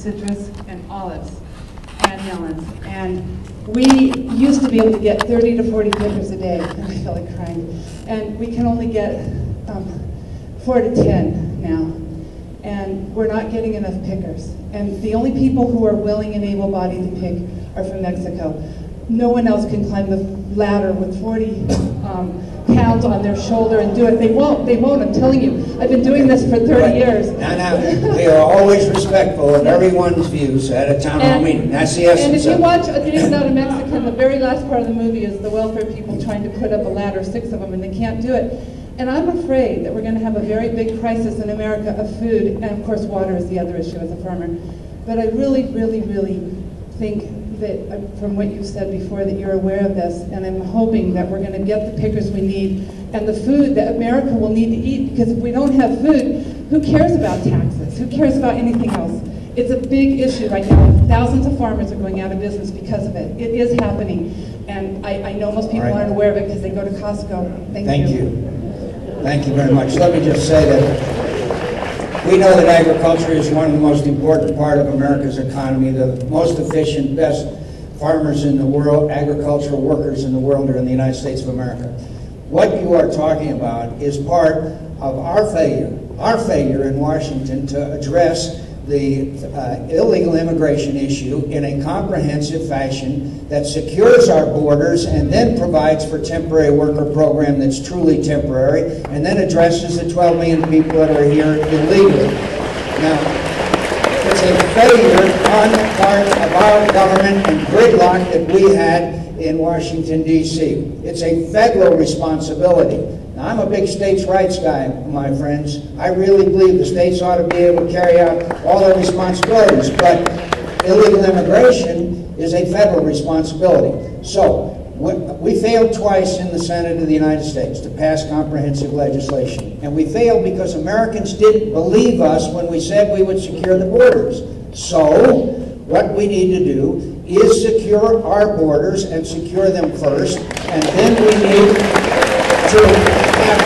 citrus, and olives, and melons. And we used to be able to get 30 to 40 pickers a day, and I feel like crying. And we can only get 4 to 10 now. And we're not getting enough pickers. And the only people who are willing and able-bodied to pick are from Mexico. No one else can climb the ladder with 40 pounds on their shoulder and do it. They won't, I'm telling you. I've been doing this for 30 years. Now, we are always respectful of everyone's views at a town hall meeting. That's the essence. And if you watch A Day Without a Mexican, the very last part of the movie is the welfare people trying to put up a ladder, 6 of them, and they can't do it. And I'm afraid that we're going to have a very big crisis in America of food, and of course water is the other issue as a farmer. But I really, really, really think that from what you said before that you're aware of this, and I'm hoping that we're going to get the pickers we need and the food that America will need to eat, because if we don't have food, who cares about taxes? Who cares about anything else? It's a big issue right now. Thousands of farmers are going out of business because of it. It is happening, and I know most people aren't aware of it because they go to Costco. Thank you. Thank you very much. Let me just say that we know that agriculture is one of the most important part of America's economy. The most efficient, best farmers in the world, agricultural workers in the world are in the United States of America. What you are talking about is part of our failure in Washington to address the illegal immigration issue in a comprehensive fashion that secures our borders and then provides for temporary worker program that's truly temporary and then addresses the 12 million people that are here illegally. Now, it's a failure on the part of our government and gridlock that we had in Washington, D.C. It's a federal responsibility. Now, I'm a big states' rights guy, my friends. I really believe the states ought to be able to carry out all their responsibilities, but illegal immigration is a federal responsibility. So, we failed twice in the Senate of the United States to pass comprehensive legislation. And we failed because Americans didn't believe us when we said we would secure the borders. So, what we need to do is secure our borders and secure them first, and then we need to have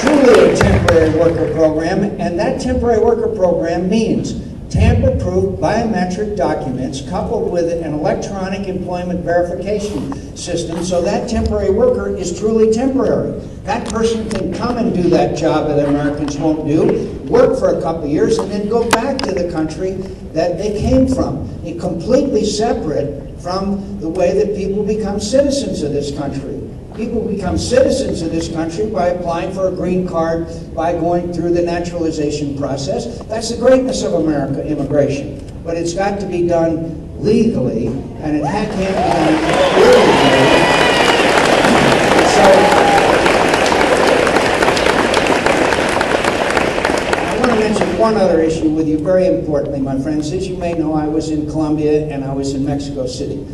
truly a temporary worker program, and that temporary worker program means tamper-proof biometric documents coupled with an electronic employment verification system so that temporary worker is truly temporary. That person can come and do that job that Americans won't do, work for a couple of years, and then go back to the country that they came from. It's completely separate from the way that people become citizens of this country. People become citizens of this country by applying for a green card, by going through the naturalization process. That's the greatness of American immigration. But it's got to be done legally, and it can't be done illegally. So, I want to mention one other issue with you very importantly, my friends. As you may know, I was in Colombia and I was in Mexico City.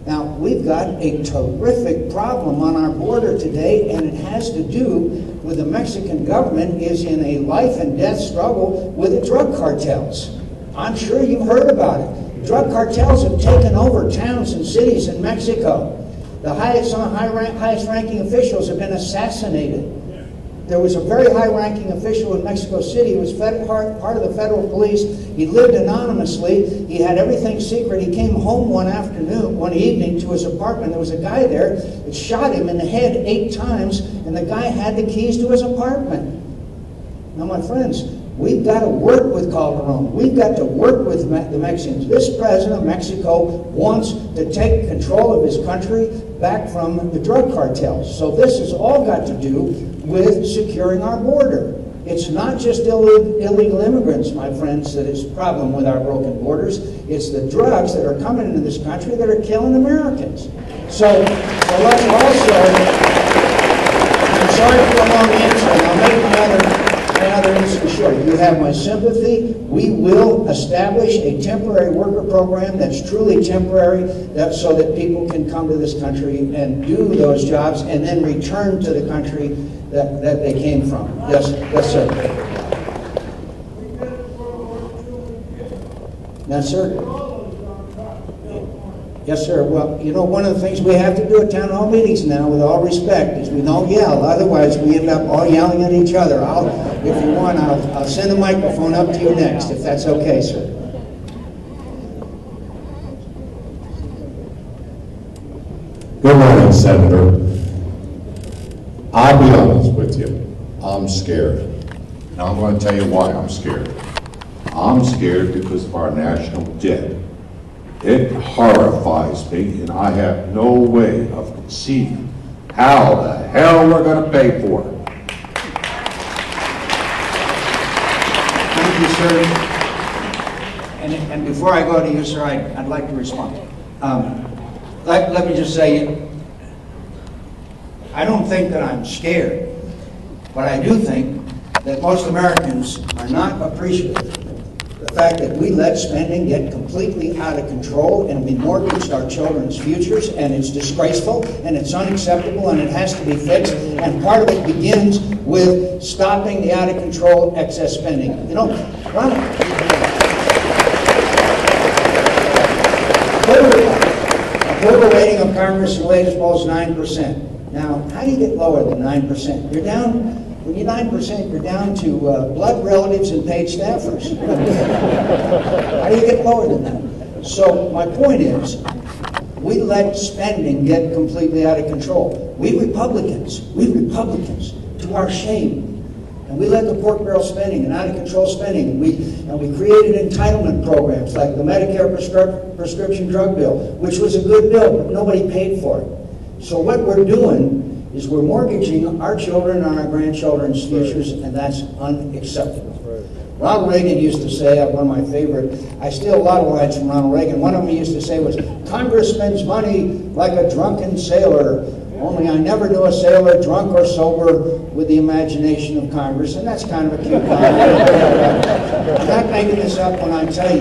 Now, we've got a terrific problem on our border today, and it has to do with the Mexican government is in a life and death struggle with the drug cartels. I'm sure you've heard about it. Drug cartels have taken over towns and cities in Mexico. The highest ranking officials have been assassinated. There was a very high-ranking official in Mexico City who was part of the federal police. He lived anonymously. He had everything secret. He came home one evening to his apartment. There was a guy there that shot him in the head 8 times, and the guy had the keys to his apartment. Now, my friends, we've got to work with Calderon. We've got to work with the Mexicans. This president of Mexico wants to take control of his country back from the drug cartels. So this has all got to do with securing our border. It's not just illegal immigrants, my friends, that is the problem with our broken borders. It's the drugs that are coming into this country that are killing Americans. So let's also, I'm sorry for a long answer, and I'll make my other answer short. You have my sympathy. We will establish a temporary worker program that's truly temporary, so that people can come to this country and do those jobs and then return to the country that they came from. Yes, sir. Yes, sir. Yes, sir. Well, you know, one of the things we have to do at town hall meetings now, with all respect, is we don't yell. Otherwise, we end up all yelling at each other. if you want, I'll send the microphone up to you next, if that's okay, sir. Good morning, Senator. I'll be honest with you. I'm scared. And I'm going to tell you why I'm scared. I'm scared because of our national debt. It horrifies me, and I have no way of conceiving how the hell we're going to pay for it. Thank you, sir. And before I go to you, sir, I'd like to respond. Let me just say, I don't think that I'm scared, but I do think that most Americans are not appreciative of the fact that we let spending get completely out of control and we mortgaged our children's futures, and it's disgraceful and it's unacceptable and it has to be fixed, and part of it begins with stopping the out of control excess spending. You know, approval rating of Congress in the latest poll is 9%. Now, how do you get lower than 9%? You're down, when you're 9%, you're down to blood relatives and paid staffers. How do you get lower than that? So my point is, we let spending get completely out of control. We Republicans, to our shame, and we let the pork barrel spending and out of control spending, and we created entitlement programs like the Medicare prescription drug bill, which was a good bill, but nobody paid for it. So what we're doing is we're mortgaging our children and our grandchildren's futures, and that's unacceptable. Ronald Reagan used to say, one of my favorite, I steal a lot of lines from Ronald Reagan. One of them he used to say was, Congress spends money like a drunken sailor, only I never knew a sailor drunk or sober with the imagination of Congress. And that's kind of a cute line. I'm not making this up when I tell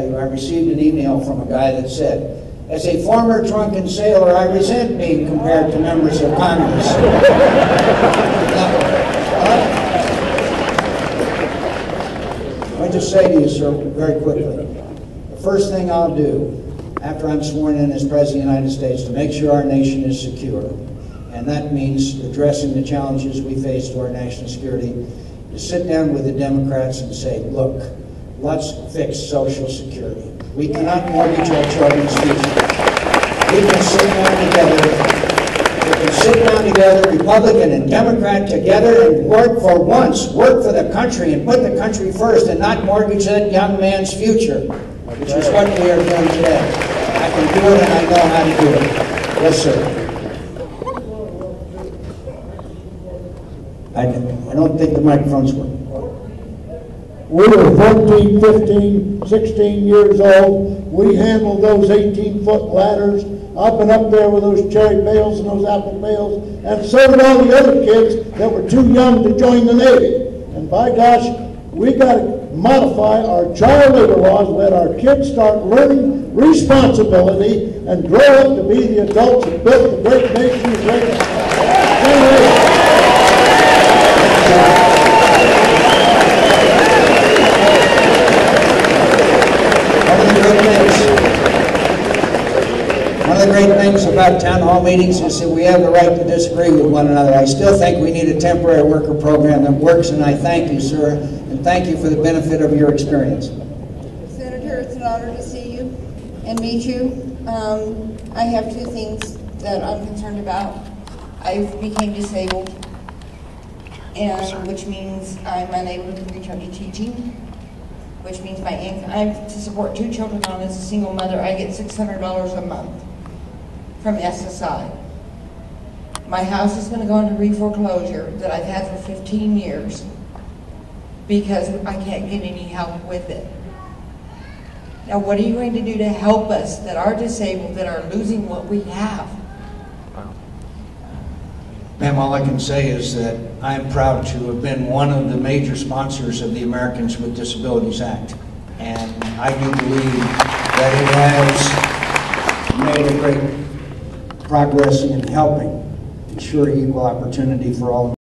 you, I received an email from a guy that said, as a former drunken sailor, I resent being compared to members of Congress. Let me just say to you, sir, very quickly, the first thing I'll do after I'm sworn in as President of the United States to make sure our nation is secure, and that means addressing the challenges we face to our national security, to sit down with the Democrats and say, look, let's fix Social Security. We cannot mortgage our children's future. We can sit down together, Republican and Democrat together, and work for the country and put the country first and not mortgage that young man's future, which is what we are doing today. I can do it and I know how to do it. Yes, sir. I don't think the microphone's working. We were 14, 15, 16 years old. We handled those 18-foot ladders up and up there with those cherry bales and those apple bales, and so did all the other kids that were too young to join the Navy. And by gosh, we got to modify our child labor laws, let our kids start learning responsibility and grow up to be the adults that built the great nation, the great generation. One of the great things about town hall meetings is that we have the right to disagree with one another. I still think we need a temporary worker program that works, and I thank you, sir, and thank you for the benefit of your experience. Senator, it's an honor to see you and meet you. I have two things that I'm concerned about. I became disabled, and which means I'm unable to return to teaching, which means my income, I have to support two children on as a single mother. I get $600 a month from SSI. My house is going to go into re-foreclosure that I've had for 15 years because I can't get any help with it. Now, what are you going to do to help us that are disabled, that are losing what we have? Ma'am, all I can say is that I'm proud to have been one of the major sponsors of the Americans with Disabilities Act. And I do believe that it has made a great progress in helping ensure equal opportunity for all